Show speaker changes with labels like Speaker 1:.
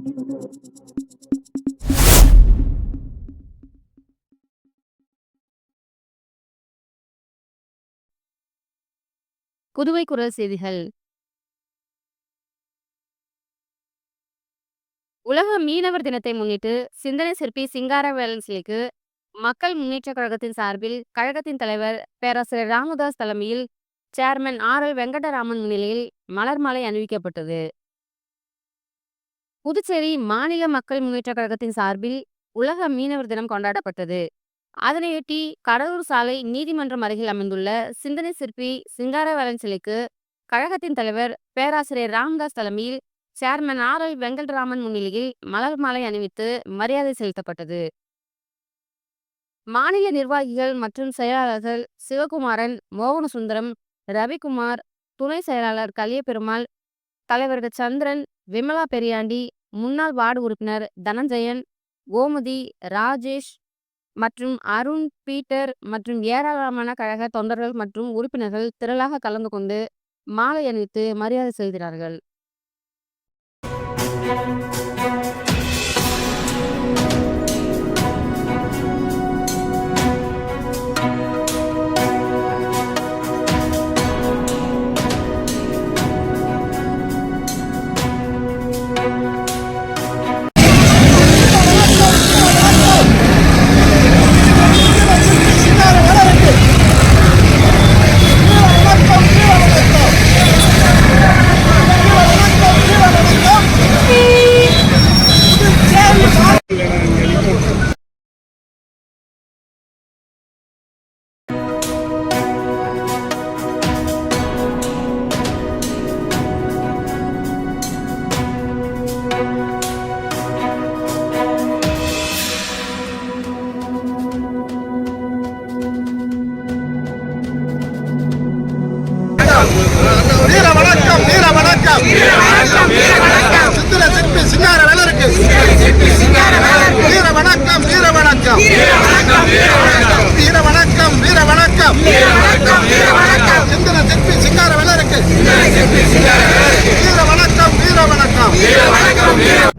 Speaker 1: புதுவை குரல் செய்திகள். உலக மீனவர் தினத்தை முன்னிட்டு சிந்தனை சிற்பி சிங்காரவேலன் சிலைக்கு மக்கள் முன்னேற்றக் கழகத்தின் சார்பில் கழகத்தின் தலைவர் பேராசிரியர் ராமதாஸ் தலைமையில் சேர்மன் ஆர்.எல். வெங்கடராமன் முன்னிலையில் மலர் மாலை அணிவிக்கப்பட்டது. புதுச்சேரி மாநில மக்கள் முன்னேற்றக் கழகத்தின் சார்பில் உலக மீனவர் தினம் கொண்டாடப்பட்டது. அதனையொட்டி கடலூர் சாலை நீதிமன்றம் அருகில் அமைந்துள்ள சிந்தனை சிற்பி சிங்காரவேலன் சிலைக்கு கழகத்தின் தலைவர் பேராசிரியர் ராமதாஸ் தலைமையில் சேர்மன் ஆர்.எல். வெங்கடராமன் முன்னிலையில் மலர் மாலை அணிவித்து மரியாதை செலுத்தப்பட்டது. மாநில நிர்வாகிகள் மற்றும் செயலாளர்கள் சிவகுமாரன், மோகனசுந்தரம், ரவிக்குமார், துணை செயலாளர் கலியபெருமாள், தலைவர்கள் சந்திரன், விமலா பெரியாண்டி, முன்னாள் வார்டு உறுப்பினர் தனஞ்சயன், கோமதி, ராஜேஷ் மற்றும் அருண், பீட்டர் மற்றும் ஏராளமான கழக தொண்டர்கள் மற்றும் உறுப்பினர்கள் திரளாக கலந்து கொண்டு மாலை அணிவித்து மரியாதை செலுத்தினார்கள்.
Speaker 2: வீர வணக்கம், வீர வணக்கம், சித்திர சிற்பி சிங்காரவேலருக்கு வீர வணக்கம், வீர வணக்கம், வீர வணக்கம், வீர வணக்கம், சித்திர சிற்பி சிங்காரவேலருக்கு வீர வணக்கம், வீர வணக்கம்.